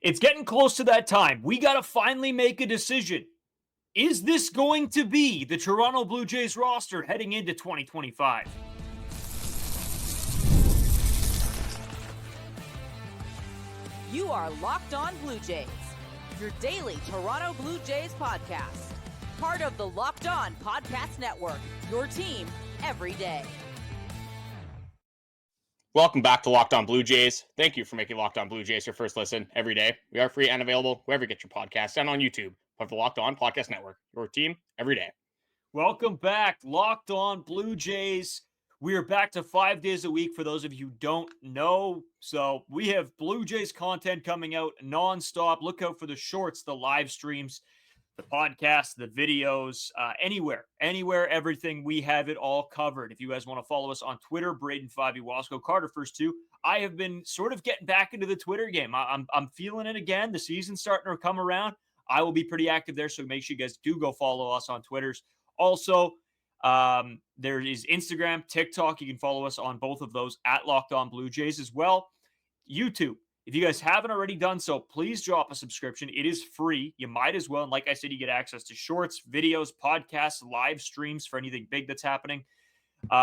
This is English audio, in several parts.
It's getting close to that time. We got to finally make a decision. Is this going to be the Toronto Blue Jays roster heading into 2025? You are Locked On Blue Jays, your daily Toronto Blue Jays podcast. Part of the Locked On Podcast Network, your team every day. Welcome back to Locked On Blue Jays. Thank you for making Locked On Blue Jays your first listen every day. We are free and available wherever you get your podcasts and on YouTube. Part of the Locked On Podcast Network, your team every day. Welcome back, Locked On Blue Jays. We are back to 5 days a week for those of you who don't know. So we have Blue Jays content coming out nonstop. Look out for the shorts, the live streams, the podcasts, the videos, anywhere, everything. We have it all covered. If you guys want to follow us on Twitter, Braden5 Wasco, Carter first two. I have been sort of getting back into the Twitter game. I'm feeling it again. The season's starting to come around. I will be pretty active there, so make sure you guys do go follow us on Twitters. Also, there is Instagram, TikTok. You can follow us on both of those at Locked On Blue Jays as well. YouTube. If you guys haven't already done so, please drop a subscription. It is free. You might as well. And like I said, you get access to shorts, videos, podcasts, live streams for anything big that's happening.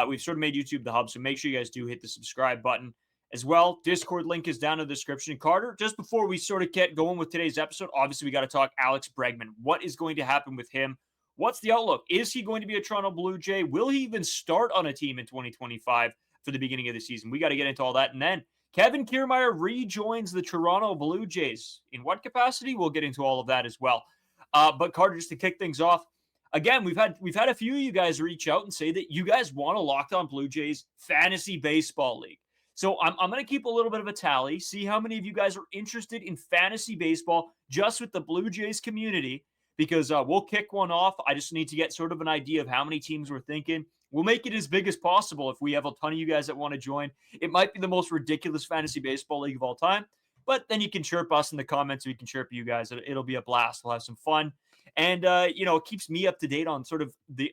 We've sort of made YouTube the hub, so make sure you guys do hit the subscribe button as well. Discord link is down in the description. Carter, just before we sort of get going with today's episode, obviously we got to talk Alex Bregman. What is going to happen with him? What's the outlook? Is he going to be a Toronto Blue Jay? Will he even start on a team in 2025 for the beginning of the season? We got to get into all that. And then Kevin Kiermaier rejoins the Toronto Blue Jays. In what capacity? We'll get into all of that as well. But Carter, just to kick things off, again, we've had a few of you guys reach out and say that you guys want a Locked On Blue Jays fantasy baseball league. So I'm going to keep a little bit of a tally, see how many of you guys are interested in fantasy baseball just with the Blue Jays community, because we'll kick one off. I just need to get sort of an idea of how many teams we're thinking. We'll make it as big as possible if we have a ton of you guys that want to join. It might be the most ridiculous fantasy baseball league of all time, but then you can chirp us in the comments. We can chirp you guys. It'll be a blast. We'll have some fun. And, it keeps me up to date on sort of the,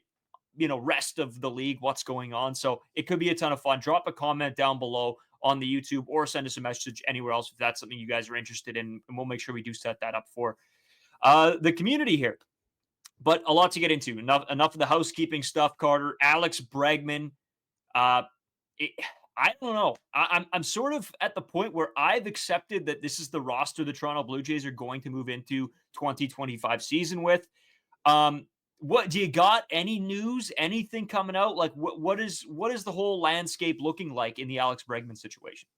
rest of the league, what's going on. So it could be a ton of fun. Drop a comment down below on the YouTube or send us a message anywhere else if that's something you guys are interested in. And we'll make sure we do set that up for the community here. But a lot to get into. Enough of the housekeeping stuff, Carter. Alex Bregman. I don't know. I'm sort of at the point where I've accepted that this is the roster the Toronto Blue Jays are going to move into 2025 season with. What do you got? Any news? Anything coming out? Like what is the whole landscape looking like in the Alex Bregman situation?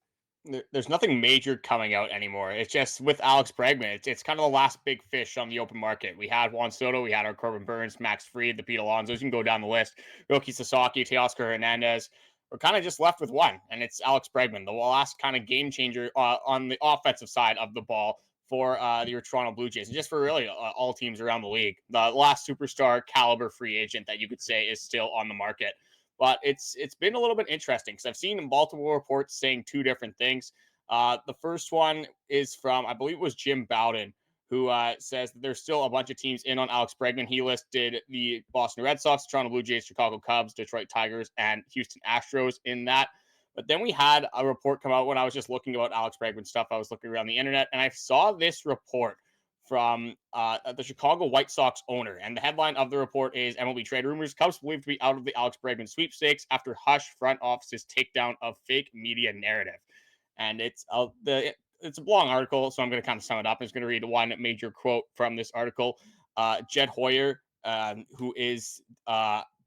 There's nothing major coming out anymore. It's just with Alex Bregman, it's kind of the last big fish on the open market. We had Juan Soto, we had our Corbin Burns, Max Fried, the Pete Alonsos. You can go down the list. Roki Sasaki, Teoscar Hernandez. We're kind of just left with one, and it's Alex Bregman, the last kind of game changer on the offensive side of the ball for the Toronto Blue Jays, and just for really all teams around the league. The last superstar caliber free agent that you could say is still on the market. But it's been a little bit interesting because I've seen multiple reports saying two different things. The first one is from, I believe it was Jim Bowden, who says that there's still a bunch of teams in on Alex Bregman. He listed the Boston Red Sox, Toronto Blue Jays, Chicago Cubs, Detroit Tigers, and Houston Astros in that. But then we had a report come out when I was just looking about Alex Bregman stuff. I was looking around the internet, and I saw this report from the Chicago White Sox owner. And the headline of the report is MLB trade rumors. Cubs believed to be out of the Alex Bregman sweepstakes after Hush front office's takedown of fake media narrative. And it's a long article, so I'm going to kind of sum it up. I'm just going to read one major quote from this article. Jed Hoyer, who is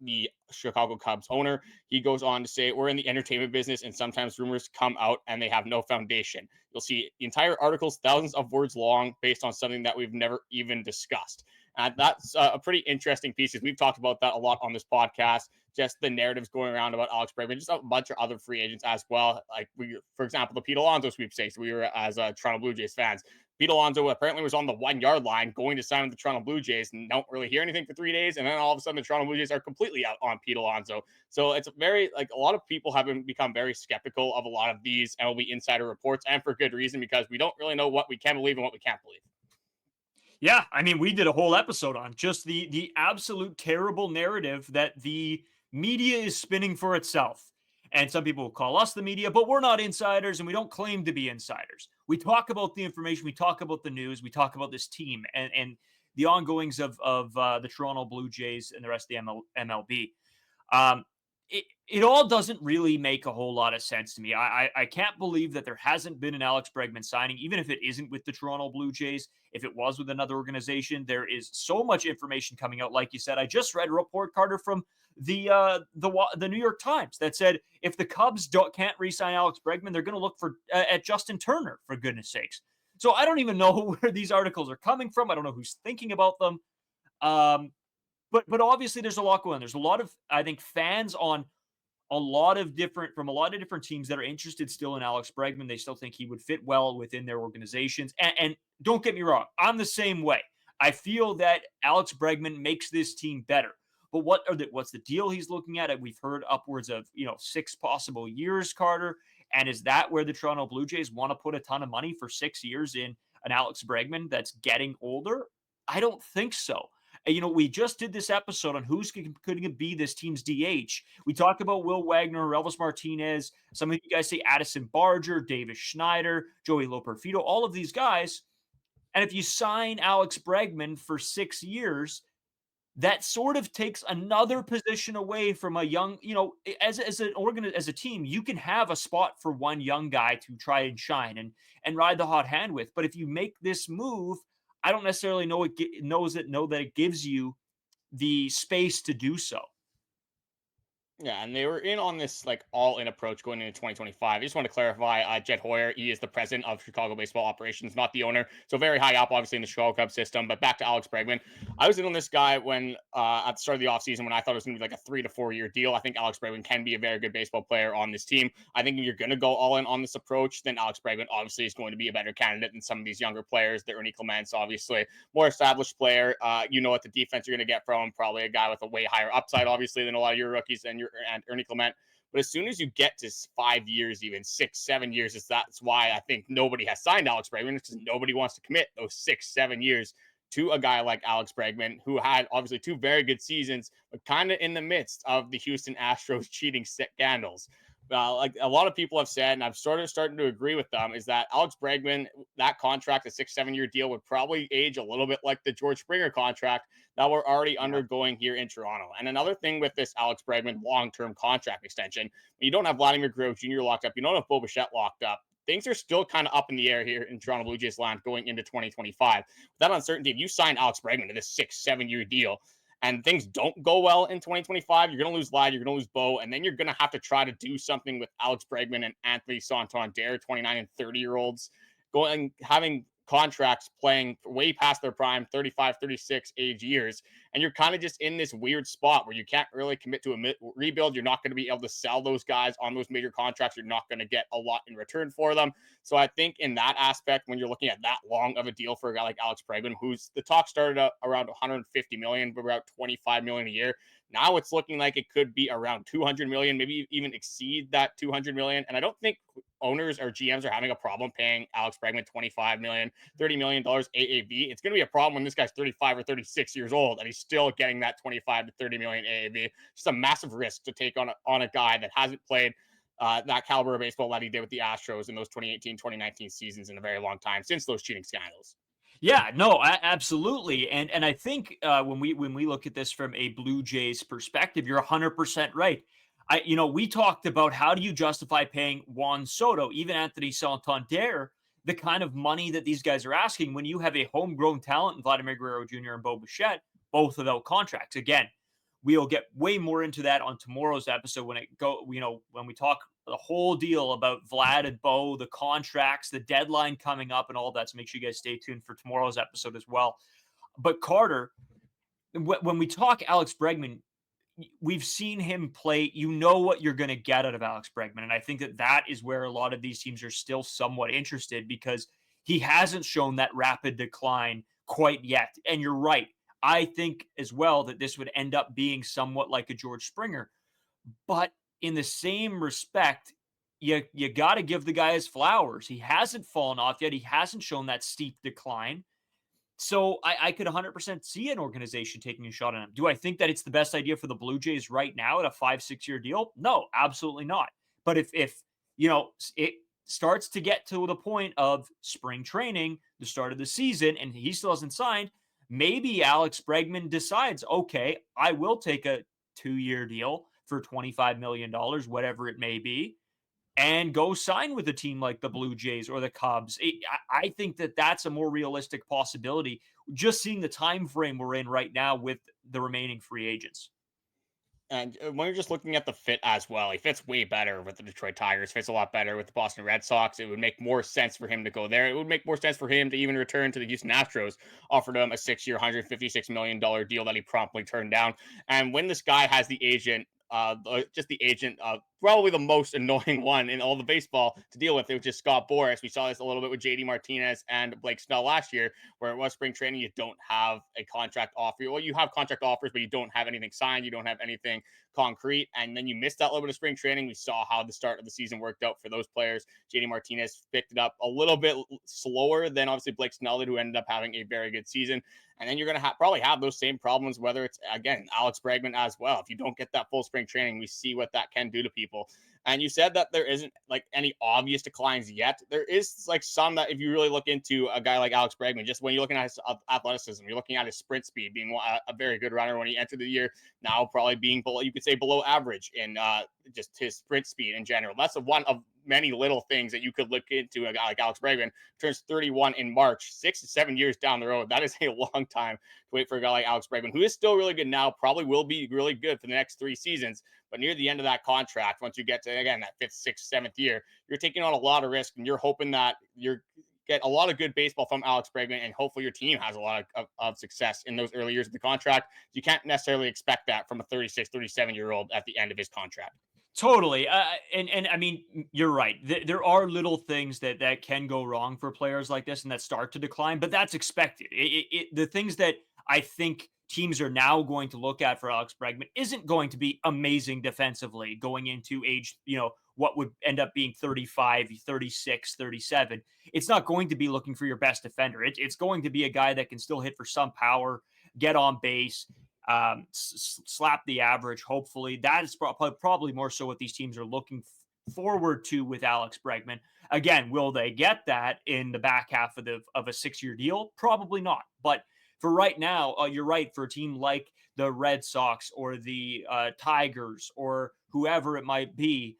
the Chicago Cubs owner, he goes on to say, we're in the entertainment business and sometimes rumors come out and they have no foundation. You'll see the entire article's thousands of words long based on something that we've never even discussed. And that's a pretty interesting piece because we've talked about that a lot on this podcast, just the narratives going around about Alex Bregman, just a bunch of other free agents as well. Like, for example, the Pete Alonso sweepstakes, we were as Toronto Blue Jays fans. Pete Alonso apparently was on the 1 yard line going to sign with the Toronto Blue Jays and don't really hear anything for 3 days. And then all of a sudden the Toronto Blue Jays are completely out on Pete Alonso. So it's very, a lot of people have become very skeptical of a lot of these MLB insider reports, and for good reason, because we don't really know what we can believe and what we can't believe. Yeah, I mean, we did a whole episode on just the absolute terrible narrative that the media is spinning for itself. And some people will call us the media, but we're not insiders and we don't claim to be insiders. we talk about the information, we talk about the news, we talk about this team and the ongoings of the Toronto Blue Jays and the rest of the MLB. It all doesn't really make a whole lot of sense to me. I can't believe that there hasn't been an Alex Bregman signing, even if it isn't with the Toronto Blue Jays. If it was with another organization, there is so much information coming out. Like you said, I just read a report, Carter, from the New York Times that said if the Cubs can't re-sign Alex Bregman, they're going to look for at Justin Turner, for goodness sakes. So I don't even know where these articles are coming from. I don't know who's thinking about them. But obviously there's a lot going on. There's a lot of, I think, fans on a lot of different teams that are interested still in Alex Bregman. They still think he would fit well within their organizations. And don't get me wrong, I'm the same way. I feel that Alex Bregman makes this team better. But what's the deal he's looking at? We've heard upwards of 6 possible years, Carter. And is that where the Toronto Blue Jays want to put a ton of money for 6 years in an Alex Bregman that's getting older? I don't think so. We just did this episode on who's going to be this team's DH. We talked about Will Wagner, Elvis Martinez. Some of you guys say Addison Barger, Davis Schneider, Joey Loperfido, all of these guys. And if you sign Alex Bregman for 6 years, that sort of takes another position away from a young, as a team, you can have a spot for one young guy to try and shine and ride the hot hand with. But if you make this move, I don't necessarily know that it gives you the space to do so. Yeah, and they were in on this all-in approach going into 2025. I just want to clarify, Jed Hoyer, he is the president of Chicago baseball operations, not the owner. So very high up, obviously, in the Chicago Cubs system. But back to Alex Bregman. I was in on this guy when at the start of the offseason when I thought it was going to be a 3 to 4 year deal. I think Alex Bregman can be a very good baseball player on this team. I think if you're going to go all in on this approach, then Alex Bregman obviously is going to be a better candidate than some of these younger players. The Ernie Clements, obviously, more established player. What the defense you're going to get from, probably a guy with a way higher upside, obviously, than a lot of your rookies and Ernie Clement. But as soon as you get to 5 years, even 6, 7 years, that's why I think nobody has signed Alex Bregman, because nobody wants to commit those 6, 7 years to a guy like Alex Bregman, who had obviously 2 very good seasons, but kind of in the midst of the Houston Astros cheating scandals. Like a lot of people have said, and I'm starting to agree with them, is that Alex Bregman, that contract, a 6, 7 year deal, would probably age a little bit like the George Springer contract that we're already undergoing here in Toronto. And another thing with this Alex Bregman long-term contract extension, when you don't have Vladimir Guerrero Jr. locked up, you don't have Bichette locked up, things are still kind of up in the air here in Toronto Blue Jays land going into 2025. With that uncertainty, if you sign Alex Bregman to this 6, 7 year deal, and things don't go well in 2025, you're going to lose Vlad, you're going to lose Bo, and then you're going to have to try to do something with Alex Bregman and Anthony Santander, 29 and 30-year-olds, having contracts playing way past their prime, 35, 36 age years. And you're kind of just in this weird spot where you can't really commit to a rebuild. You're not going to be able to sell those guys on those major contracts. You're not going to get a lot in return for them. So I think in that aspect, when you're looking at that long of a deal for a guy like Alex Bregman, who's the talk started out around 150 million, but about 25 million a year. Now it's looking like it could be around 200 million, maybe even exceed that 200 million. And I don't think owners or GMs are having a problem paying Alex Bregman $25 million, $30 million AAV. It's going to be a problem when this guy's 35 or 36 years old and he's still getting that 25 to 30 million AAV. Just a massive risk to take on a guy that hasn't played that caliber of baseball that he did with the Astros in those 2018, 2019 seasons in a very long time since those cheating scandals. Yeah, no, absolutely. And I think when we look at this from a Blue Jays perspective, you're 100% right. We talked about how do you justify paying Juan Soto, even Anthony Santander, the kind of money that these guys are asking when you have a homegrown talent in Vladimir Guerrero Jr. and Bichette, both without contracts. Again, we'll get way more into that on tomorrow's episode when we talk the whole deal about Vlad and Bo, the contracts, the deadline coming up and all that. So make sure you guys stay tuned for tomorrow's episode as well. But Carter, when we talk Alex Bregman, we've seen him play. You know what you're going to get out of Alex Bregman. And I think that is where a lot of these teams are still somewhat interested because he hasn't shown that rapid decline quite yet. And you're right. I think as well that this would end up being somewhat like a George Springer. But in the same respect, you got to give the guy his flowers. He hasn't fallen off yet. He hasn't shown that steep decline. So I could 100% see an organization taking a shot on him. Do I think that it's the best idea for the Blue Jays right now at a 5-6 year deal? No, absolutely not. But if starts to get to the point of spring training, the start of the season, and he still hasn't signed, maybe Alex Bregman decides, okay, I will take a 2-year deal for $25 million, whatever it may be, and go sign with a team like the Blue Jays or the Cubs. I think that that's a more realistic possibility, just seeing the time frame we're in right now with the remaining free agents. And when you're just looking at the fit as well, he fits way better with the Detroit Tigers, fits a lot better with the Boston Red Sox. It would make more sense for him to go there. It would make more sense for him to even return to the Houston Astros, offered him a 6-year, $156 million deal that he promptly turned down. And when this guy has the agent, just the agent, probably the most annoying one in all the baseball to deal with, it was just Scott Boras. We saw this a little bit with JD Martinez and Blake Snell last year, where it was spring training. You don't have a contract offer. Well, you have contract offers, but you don't have anything signed. You don't have anything concrete. And then you missed that little bit of spring training. We saw how the start of the season worked out for those players. JD Martinez picked it up a little bit slower than obviously Blake Snell did, who ended up having a very good season. And then you're going to probably have those same problems, whether it's, again, Alex Bregman as well. If you don't get that full spring training, we see what that can do to people. And you said that there isn't like any obvious declines yet. There is like some that if you really look into a guy like Alex Bregman, just when you're looking at his athleticism, you're looking at his sprint speed being a very good runner when he entered the year, now probably being below, you could say below average in just his sprint speed in general. That's one of many little things that you could look into. A guy like Alex Bregman turns 31 in March, 6 to 7 years down the road. That is a long time to wait for a guy like Alex Bregman, who is still really good now, probably will be really good for the next 3 seasons. But near the end of that contract, once you get to, again, that 5th, 6th, 7th year, you're taking on a lot of risk, and you're hoping that you're get a lot of good baseball from Alex Bregman, and hopefully your team has a lot of success in those early years of the contract. You can't necessarily expect that from a 36, 37-year-old at the end of his contract. Totally. And I mean, you're right. There are little things that can go wrong for players like this and that start to decline, but that's expected. The things that I think teams are now going to look at for Alex Bregman isn't going to be amazing defensively going into age, what would end up being 35, 36, 37. It's not going to be looking for your best defender. It's going to be a guy that can still hit for some power, get on base, slap the average. Hopefully that is probably more so what these teams are looking forward to with Alex Bregman. Again, will they get that in the back half of a 6-year deal? Probably not. But for right now, you're right. For a team like the Red Sox or the Tigers or whoever it might be,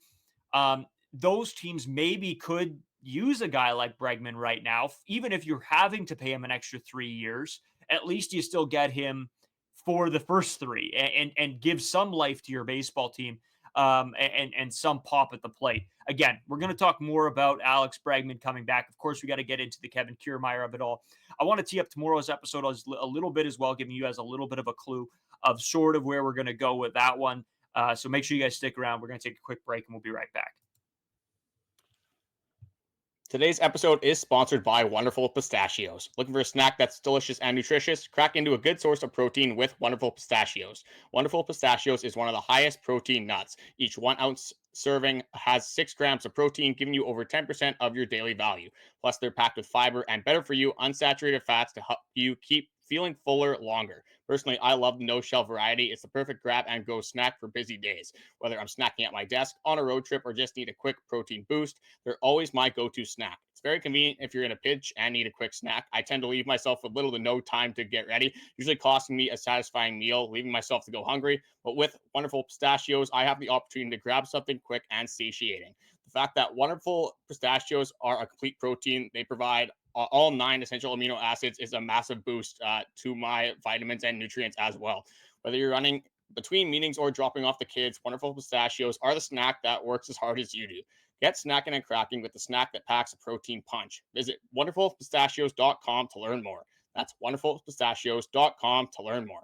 those teams maybe could use a guy like Bregman right now. Even if you're having to pay him an extra 3 years, at least you still get him for the first 3 and give some life to your baseball team and some pop at the plate. Again, we're going to talk more about Alex Bregman coming back. Of course, we got to get into the Kevin Kiermaier of it all. I want to tee up tomorrow's episode a little bit as well, giving you guys a little bit of a clue of sort of where we're going to go with that one. So make sure you guys stick around. We're going to take a quick break and we'll be right back. Today's episode is sponsored by Wonderful Pistachios. Looking for a snack that's delicious and nutritious? Crack into a good source of protein with Wonderful Pistachios. Wonderful Pistachios is one of the highest protein nuts. Each 1 ounce serving has 6 grams of protein, giving you over 10% of your daily value. Plus, they're packed with fiber and better for you unsaturated fats to help you keep feeling fuller longer. Personally, I love the no-shell variety. It's the perfect grab-and-go snack for busy days. Whether I'm snacking at my desk, on a road trip, or just need a quick protein boost, they're always my go-to snack. It's very convenient if you're in a pinch and need a quick snack. I tend to leave myself with little to no time to get ready, usually costing me a satisfying meal, leaving myself to go hungry. But with Wonderful Pistachios, I have the opportunity to grab something quick and satiating. The fact that Wonderful Pistachios are a complete protein, they provide all 9 essential amino acids, is a massive boost to my vitamins and nutrients as well. Whether you're running between meetings or dropping off the kids, Wonderful Pistachios are the snack that works as hard as you do. Get snacking and cracking with the snack that packs a protein punch. Visit wonderfulpistachios.com to learn more. That's wonderfulpistachios.com to learn more.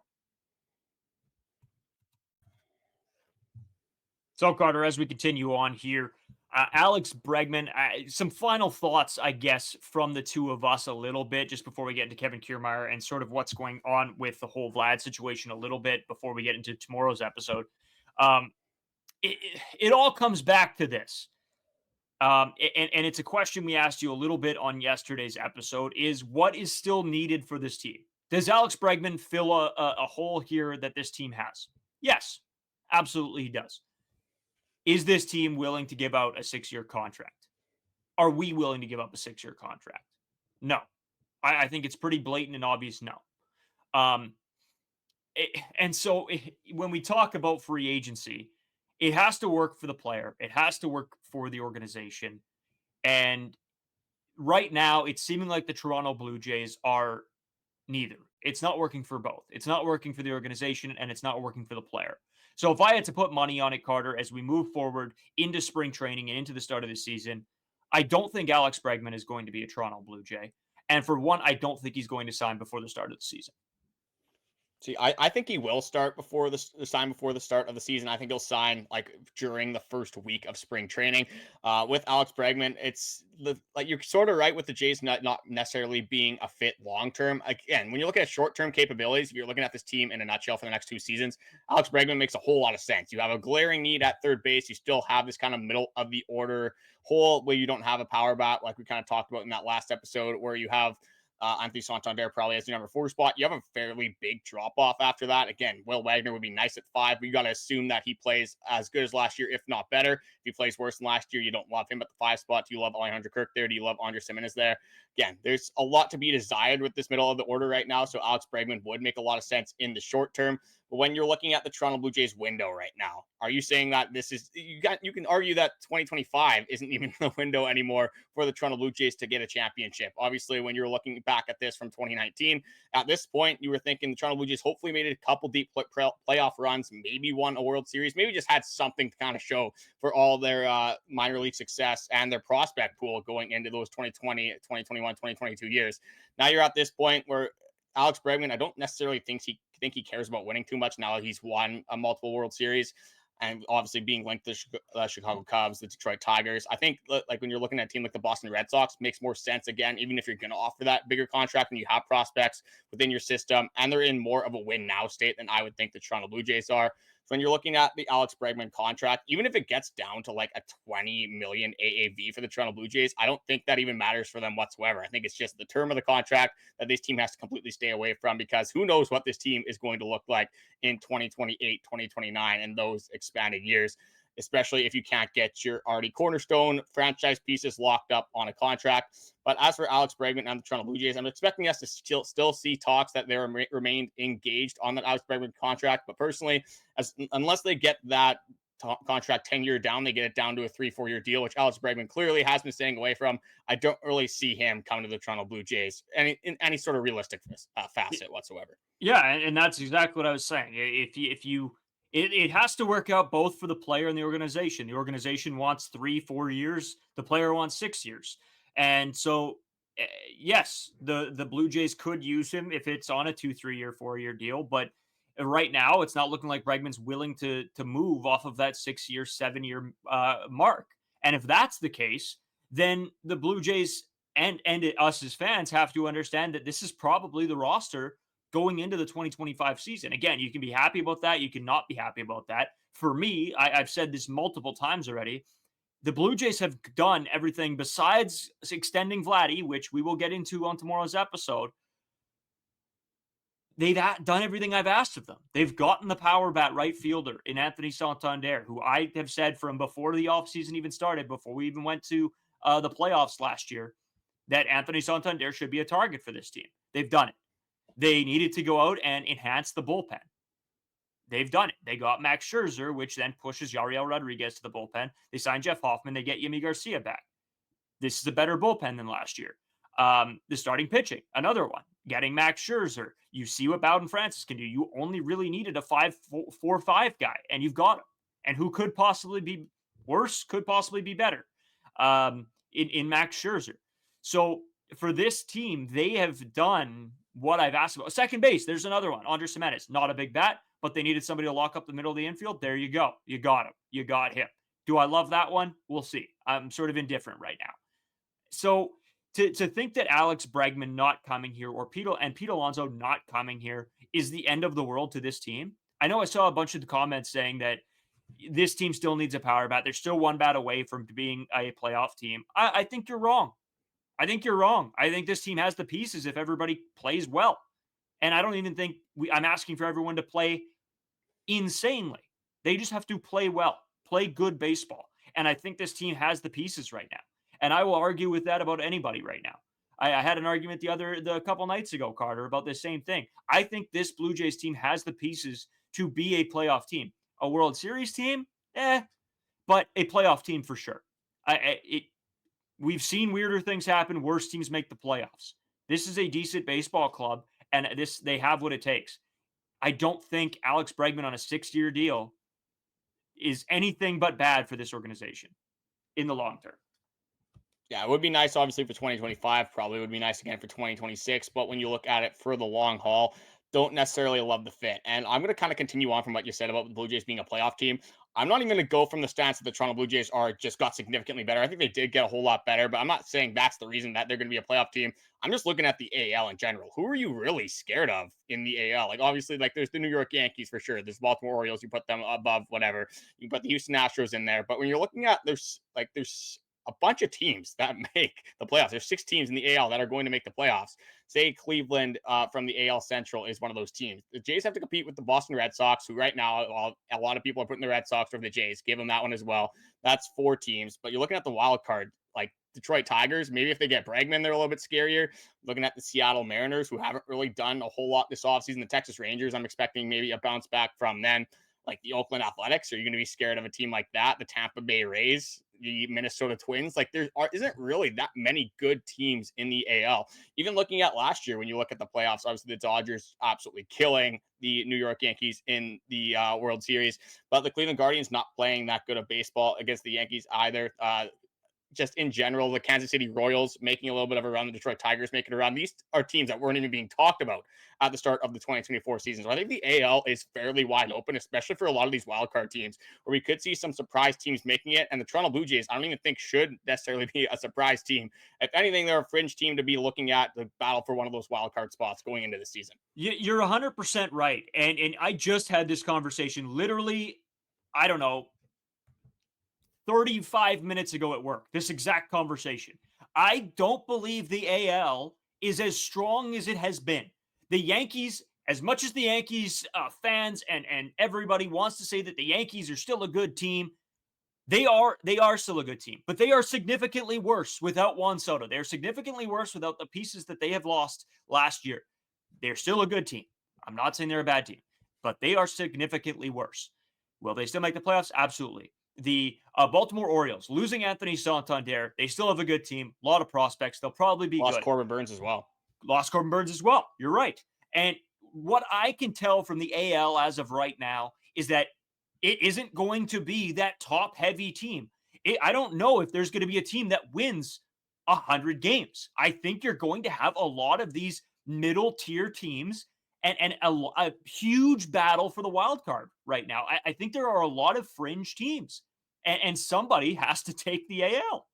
So, Carter, as we continue on here, Alex Bregman, some final thoughts, I guess, from the two of us a little bit, just before we get into Kevin Kiermaier and sort of what's going on with the whole Vlad situation a little bit before we get into tomorrow's episode. It all comes back to this. And it's a question we asked you a little bit on yesterday's episode, is what is still needed for this team? Does Alex Bregman fill a hole here that this team has? Yes, absolutely he does. Is this team willing to give out a 6-year contract? are we willing to give up a 6-year contract? No. I think it's pretty blatant and obvious no. Um, and so when we talk about free agency, it has to work for the player. It has to work for the organization. And right now, it's seeming like the Toronto Blue Jays are neither. It's not working for both. It's not working for the organization, and it's not working for the player. So if I had to put money on it, Carter, as we move forward into spring training and into the start of the season, I don't think Alex Bregman is going to be a Toronto Blue Jay. And for one, I don't think he's going to sign before the start of the season. See, I think he will start before the sign before the start of the season. I think he'll sign like during the first week of spring training. With Alex Bregman, it's like you're sort of right with the Jays not necessarily being a fit long term. Again, when you look at short term capabilities, if you're looking at this team in a nutshell for the next 2 seasons, Alex Bregman makes a whole lot of sense. You have a glaring need at third base. You still have this kind of middle of the order hole where you don't have a power bat, like we kind of talked about in that last episode, where you have Anthony Santander probably has the number 4 spot. You have a fairly big drop off after that. Again, Will Wagner would be nice at 5, but you got to assume that he plays as good as last year, if not better. If he plays worse than last year, you don't love him at the 5 spot. Do you love Alejandro Kirk there? Do you love Andrus Gimenez there? Again, there's a lot to be desired with this middle of the order right now. So Alex Bregman would make a lot of sense in the short term. But when you're looking at the Toronto Blue Jays window right now, are you saying that this is you can argue that 2025 isn't even the window anymore for the Toronto Blue Jays to get a championship? Obviously, when you're looking back at this from 2019, at this point, you were thinking the Toronto Blue Jays hopefully made a couple deep playoff runs, maybe won a World Series, maybe just had something to kind of show for all their minor league success and their prospect pool going into those 2020, 2021, 2022 years. Now you're at this point where Alex Bregman, I don't necessarily think he cares about winning too much now that he's won a multiple World Series and obviously being linked to the Chicago Cubs, the Detroit Tigers. I think like when you're looking at a team like the Boston Red Sox, makes more sense again, even if you're going to offer that bigger contract and you have prospects within your system and they're in more of a win now state than I would think the Toronto Blue Jays are. So when you're looking at the Alex Bregman contract, even if it gets down to like a 20 million AAV for the Toronto Blue Jays, I don't think that even matters for them whatsoever. I think it's just the term of the contract that this team has to completely stay away from, because who knows what this team is going to look like in 2028, 2029, and those expanded years, especially if you can't get your already cornerstone franchise pieces locked up on a contract. But as for Alex Bregman and the Toronto Blue Jays, I'm expecting us to still see talks that they remained engaged on that Alex Bregman contract. But personally, unless they get that contract 10-year down, they get it down to a 3-4 year deal, which Alex Bregman clearly has been staying away from. I don't really see him coming to the Toronto Blue Jays in any sort of realistic facet whatsoever. Yeah, and that's exactly what I was saying. It has to work out both for the player and the organization. The organization wants 3-4 years. The player wants 6 years. And so, yes, the Blue Jays could use him if it's on a 2-3 year, 4-year deal. But right now, it's not looking like Bregman's willing to move off of that 6-year, 7-year mark. And if that's the case, then the Blue Jays and us as fans have to understand that this is probably the roster going into the 2025 season. Again, you can be happy about that. You can not be happy about that. For me, I've said this multiple times already. The Blue Jays have done everything besides extending Vladdy, which we will get into on tomorrow's episode. They've done everything I've asked of them. They've gotten the power bat right fielder in Anthony Santander, who I have said from before the offseason even started, before we even went to the playoffs last year, that Anthony Santander should be a target for this team. They've done it. They needed to go out and enhance the bullpen. They've done it. They got Max Scherzer, which then pushes Yariel Rodriguez to the bullpen. They signed Jeff Hoffman. They get Yimi Garcia back. This is a better bullpen than last year. The starting pitching, another one. Getting Max Scherzer. You see what Bowden Francis can do. You only really needed a 5-4-5 guy, and you've got him. And who could possibly be worse, could possibly be better in Max Scherzer. So for this team, they have done what I've asked about. Second base, there's another one. Andrus Gimenez, not a big bat, but they needed somebody to lock up the middle of the infield. There you go. You got him. You got him. Do I love that one? We'll see. I'm sort of indifferent right now. So to think that Alex Bregman not coming here or Pete Alonso not coming here is the end of the world to this team. I know I saw a bunch of the comments saying that this team still needs a power bat. They're still one bat away from being a playoff team. I think you're wrong. I think you're wrong. I think this team has the pieces if everybody plays well. And I don't even think I'm asking for everyone to play insanely. They just have to play well, play good baseball. And I think this team has the pieces right now. And I will argue with that about anybody right now. I had an argument the couple nights ago, Carter, about the same thing. I think this Blue Jays team has the pieces to be a playoff team. A World Series team, but a playoff team for sure. We've seen weirder things happen. Worse teams make the playoffs. This is a decent baseball club, and they have what it takes. I don't think Alex Bregman on a 6-year deal is anything but bad for this organization in the long term. Yeah, it would be nice, obviously, for 2025. Probably would be nice again for 2026. But when you look at it for the long haul, don't necessarily love the fit. And I'm going to kind of continue on from what you said about the Blue Jays being a playoff team. I'm not even going to go from the stance that the Toronto Blue Jays just got significantly better. I think they did get a whole lot better, but I'm not saying that's the reason that they're going to be a playoff team. I'm just looking at the AL in general. Who are you really scared of in the AL? Like, obviously, like there's the New York Yankees for sure. There's Baltimore Orioles. You put them above whatever. You put the Houston Astros in there. But when you're looking at there's a bunch of teams that make the playoffs. There's 6 teams in the AL that are going to make the playoffs. Say Cleveland from the AL Central is one of those teams. The Jays have to compete with the Boston Red Sox, who right now a lot of people are putting the Red Sox over the Jays. Give them that one as well. That's 4 teams. But you're looking at the wild card, like Detroit Tigers. Maybe if they get Bregman, they're a little bit scarier. Looking at the Seattle Mariners, who haven't really done a whole lot this offseason. The Texas Rangers, I'm expecting maybe a bounce back from them. Like the Oakland Athletics, are you going to be scared of a team like that? The Tampa Bay Rays, the Minnesota Twins, like isn't really that many good teams in the AL. Even looking at last year, when you look at the playoffs, obviously the Dodgers absolutely killing the New York Yankees in the World Series, but the Cleveland Guardians not playing that good of baseball against the Yankees either. Just in general, the Kansas City Royals making a little bit of a run, the Detroit Tigers making a run. These are teams that weren't even being talked about at the start of the 2024 season. So I think the AL is fairly wide open, especially for a lot of these wildcard teams, where we could see some surprise teams making it. And the Toronto Blue Jays, I don't even think should necessarily be a surprise team. If anything, they're a fringe team to be looking at the battle for one of those wildcard spots going into the season. You're 100% right. And I just had this conversation literally, I don't know, 35 minutes ago at work, this exact conversation. I don't believe the AL is as strong as it has been. The Yankees, as much as the Yankees fans and everybody wants to say that the Yankees are still a good team, they are still a good team, but they are significantly worse without Juan Soto. They're significantly worse without the pieces that they have lost last year. They're still a good team. I'm not saying they're a bad team, but they are significantly worse. Will they still make the playoffs? Absolutely. The Baltimore Orioles, losing Anthony Santander, they still have a good team, a lot of prospects. They'll probably be Lost good. Corbin Burns as well. Lost Corbin Burns as well. You're right. And what I can tell from the AL as of right now is that it isn't going to be that top-heavy team. I don't know if there's going to be a team that wins 100 games. I think you're going to have a lot of these middle-tier teams and a huge battle for the wild card right now. I think there are a lot of fringe teams, and somebody has to take the AL.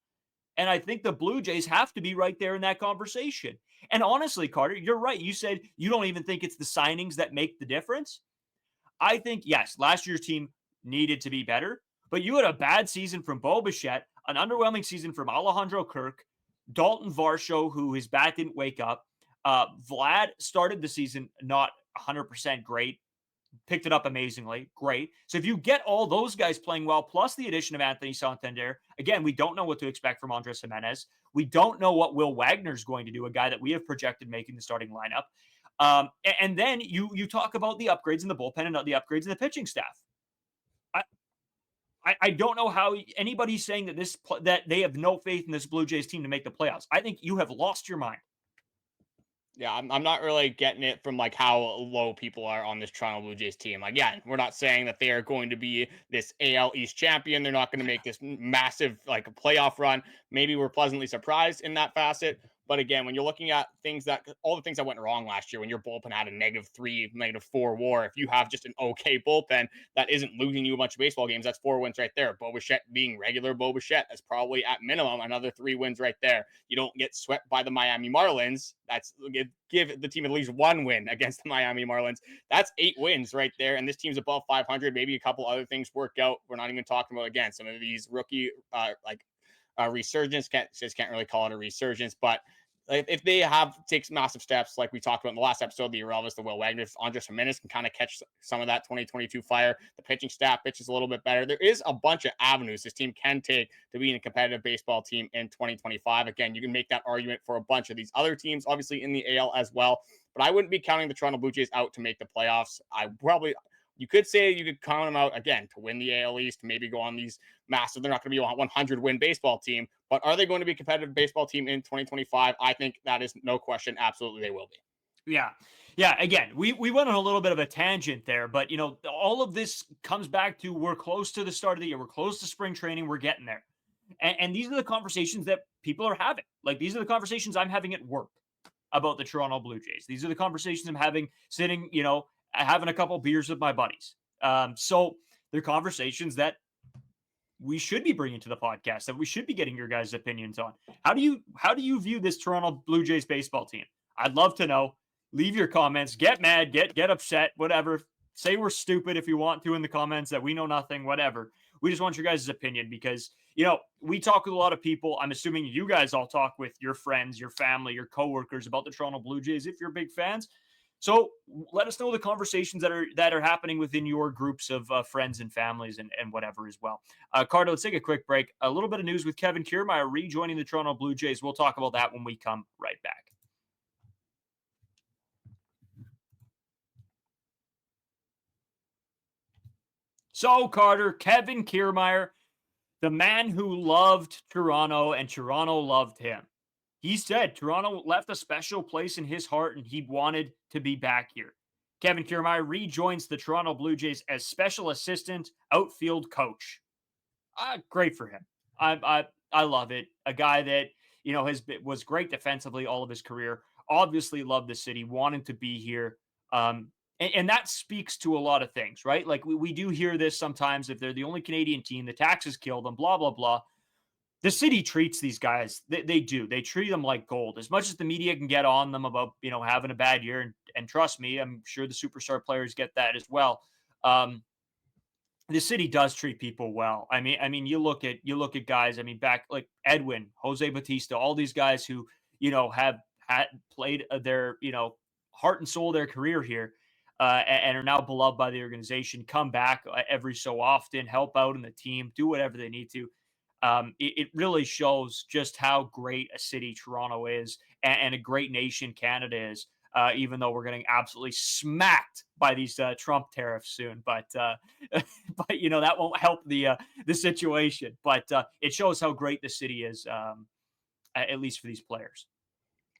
And I think the Blue Jays have to be right there in that conversation. And honestly, Carter, you're right. You said you don't even think it's the signings that make the difference. I think, yes, last year's team needed to be better, but you had a bad season from Bichette, an underwhelming season from Alejandro Kirk, Daulton Varsho, who his bat didn't wake up. Vlad started the season not 100% great, picked it up amazingly, great. So if you get all those guys playing well, plus the addition of Anthony Santander, again, we don't know what to expect from Andrus Gimenez. We don't know what Will Wagner's going to do, a guy that we have projected making the starting lineup. And then you talk about the upgrades in the bullpen and the upgrades in the pitching staff. I don't know how anybody's saying that they have no faith in this Blue Jays team to make the playoffs. I think you have lost your mind. Yeah, I'm not really getting it from like how low people are on this Toronto Blue Jays team. Like, yeah, we're not saying that they are going to be this AL East champion. They're not going to make this massive like playoff run. Maybe we're pleasantly surprised in that facet. But again, when you're looking at all the things that went wrong last year, when your bullpen had a -3, -4 WAR, if you have just an okay bullpen that isn't losing you a bunch of baseball games, that's 4 wins right there. Bichette being regular Bichette, that's probably at minimum another 3 wins right there. You don't get swept by the Miami Marlins. That's give the team at least 1 win against the Miami Marlins. That's 8 wins right there. And this team's above 500. Maybe a couple other things work out. We're not even talking about, again, some of these rookie resurgence. Can't really call it a resurgence, but if they have takes massive steps, like we talked about in the last episode, the Yariel, the Will Wagner, Andrus Gimenez can kind of catch some of that 2022 fire. The pitching staff pitches a little bit better. There is a bunch of avenues this team can take to being a competitive baseball team in 2025. Again, you can make that argument for a bunch of these other teams, obviously in the AL as well. But I wouldn't be counting the Toronto Blue Jays out to make the playoffs. You could say you could count them out again to win the AL East, maybe go on these massive. They're not going to be a 100 win baseball team, but are they going to be a competitive baseball team in 2025? I think that is no question. Absolutely, they will be. Yeah. Yeah. Again, we went on a little bit of a tangent there, but all of this comes back to we're close to the start of the year. We're close to spring training. We're getting there. And these are the conversations that people are having. Like, these are the conversations I'm having at work about the Toronto Blue Jays. These are the conversations I'm having sitting, having a couple beers with my buddies. So they're conversations that we should be bringing to the podcast, that we should be getting your guys' opinions on. How do you view this Toronto Blue Jays baseball team? I'd love to know. Leave your comments. Get mad, get upset, whatever. Say we're stupid if you want to in the comments, that we know nothing, whatever. We just want your guys' opinion because, we talk with a lot of people. I'm assuming you guys all talk with your friends, your family, your coworkers about the Toronto Blue Jays if you're big fans. So let us know the conversations that are happening within your groups of friends and families and whatever as well. Carter, let's take a quick break. A little bit of news with Kevin Kiermaier rejoining the Toronto Blue Jays. We'll talk about that when we come right back. So, Carter, Kevin Kiermaier, the man who loved Toronto and Toronto loved him. He said Toronto left a special place in his heart and he wanted to be back here. Kevin Kiermaier rejoins the Toronto Blue Jays as special assistant outfield coach. Great for him. I love it. A guy that, was great defensively all of his career. Obviously loved the city, wanted to be here. And that speaks to a lot of things, right? Like we do hear this sometimes, if they're the only Canadian team, the taxes kill them, blah, blah, blah. The city treats these guys, they do. They treat them like gold. As much as the media can get on them about, having a bad year, and trust me, I'm sure the superstar players get that as well. The city does treat people well. I mean, you look at guys, back like Edwin, Jose Bautista, all these guys who, have played their, heart and soul of their career here. And are now beloved by the organization, come back every so often, help out in the team, do whatever they need to. It really shows just how great a city Toronto is and a great nation Canada is, even though we're getting absolutely smacked by these Trump tariffs soon. But that won't help the situation. But it shows how great the city is, at least for these players.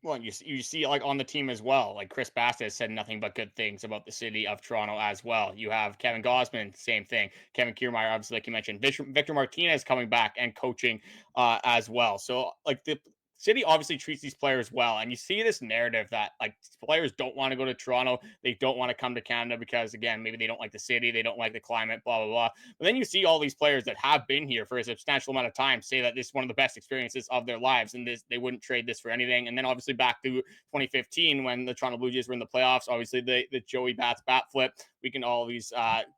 Well, you see like on the team as well, like Chris Bassitt has said nothing but good things about the city of Toronto as well. You have Kevin Gausman, same thing. Kevin Kiermaier, obviously, like you mentioned, Victor Martinez coming back and coaching as well. So like the city obviously treats these players well. And you see this narrative that like players don't want to go to Toronto. They don't want to come to Canada because, again, maybe they don't like the city. They don't like the climate, blah, blah, blah. But then you see all these players that have been here for a substantial amount of time say that this is one of the best experiences of their lives and they wouldn't trade this for anything. And then obviously back to 2015 when the Toronto Blue Jays were in the playoffs, obviously the Joey Bats bat flip. We can always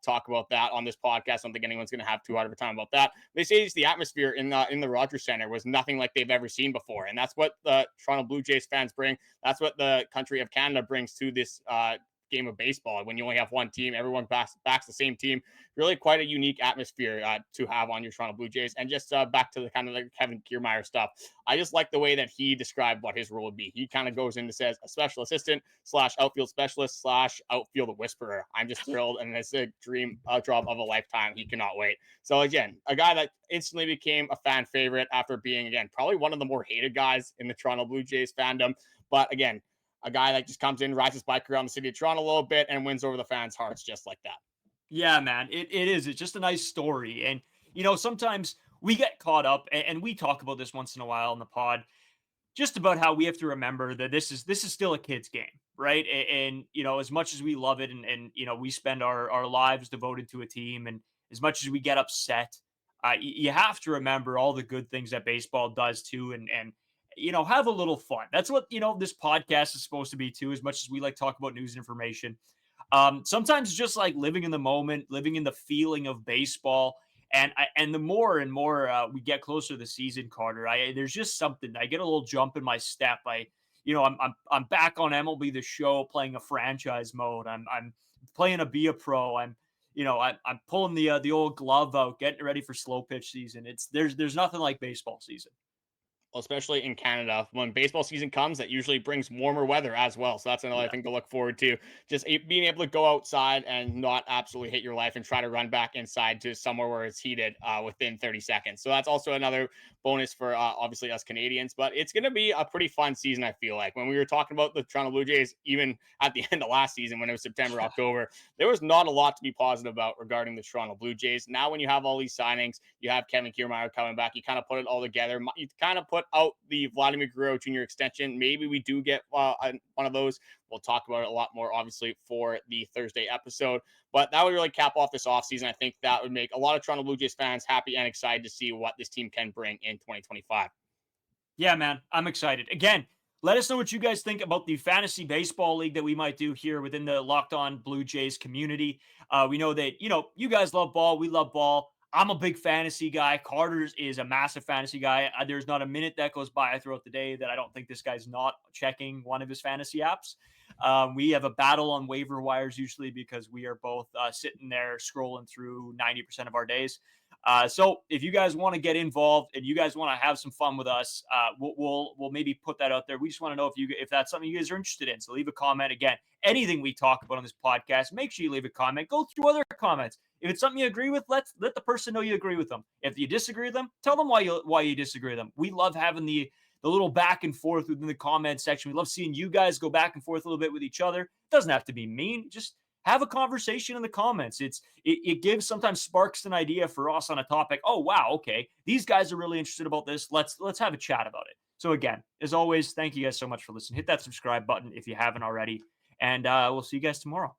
talk about that on this podcast. I don't think anyone's going to have too hard of a time about that. They say it's the atmosphere in the Rogers Center was nothing like they've ever seen before. And that's what the Toronto Blue Jays fans bring. That's what the country of Canada brings to this game of baseball. When you only have one team, everyone backs the same team. Really quite a unique atmosphere to have on your Toronto Blue Jays. And just back to the kind of the Kevin Kiermaier stuff, I just like the way that he described what his role would be. He kind of goes into says a special assistant / outfield specialist / outfield whisperer. I'm just thrilled, and it's a dream job of a lifetime. He cannot wait. So again, a guy that instantly became a fan favorite after being, again, probably one of the more hated guys in the Toronto Blue Jays fandom. But again, a guy that just comes in, rides his bike around the city of Toronto a little bit, and wins over the fans' hearts just like that. Yeah, man, it is. It's just a nice story. And, sometimes we get caught up, and we talk about this once in a while in the pod, just about how we have to remember that this is still a kid's game, right? And as much as we love it and we spend our lives devoted to a team, and as much as we get upset, you have to remember all the good things that baseball does too, and have a little fun. That's what, this podcast is supposed to be too, as much as we like talk about news and information. Sometimes just like living in the moment, living in the feeling of baseball And the more and more we get closer to the season, Carter, there's just something. I get a little jump in my step. I'm back on MLB The Show playing a franchise mode. I'm playing a Be a Pro. I'm pulling the old glove out, getting ready for slow pitch season. There's nothing like baseball season. Especially in Canada. When baseball season comes, that usually brings warmer weather as well. So that's another thing to look forward to. Just being able to go outside and not absolutely hit your life and try to run back inside to somewhere where it's heated within 30 seconds. So that's also another bonus for obviously us Canadians. But it's going to be a pretty fun season, I feel like. When we were talking about the Toronto Blue Jays, even at the end of last season, when it was September, October, there was not a lot to be positive about regarding the Toronto Blue Jays. Now, when you have all these signings, you have Kevin Kiermaier coming back, you kind of put it all together. You kind of put out the Vladimir Guerrero Jr. extension. Maybe we do get one of those. We'll talk about it a lot more, obviously, for the Thursday episode. But that would really cap off this offseason. I think that would make a lot of Toronto Blue Jays fans happy and excited to see what this team can bring in 2025. Yeah, man, I'm excited. Again, let us know what you guys think about the fantasy baseball league that we might do here within the Locked On Blue Jays community. We know that, you guys love ball. We love ball. I'm a big fantasy guy. Carter's is a massive fantasy guy. There's not a minute that goes by throughout the day that I don't think this guy's not checking one of his fantasy apps. We have a battle on waiver wires usually because we are both sitting there scrolling through 90% of our days. So if you guys want to get involved and you guys want to have some fun with us, we'll maybe put that out there. We just want to know if that's something you guys are interested in. So leave a comment. Again, anything we talk about on this podcast, make sure you leave a comment. Go through other comments. If it's something you agree with, let the person know you agree with them. If you disagree with them, tell them why you disagree with them. We love having the little back and forth within the comment section. We love seeing you guys go back and forth a little bit with each other. It doesn't have to be mean. Just have a conversation in the comments. It gives sometimes sparks an idea for us on a topic. Oh, wow. Okay. These guys are really interested about this. Let's have a chat about it. So again, as always, thank you guys so much for listening. Hit that subscribe button if you haven't already. And we'll see you guys tomorrow.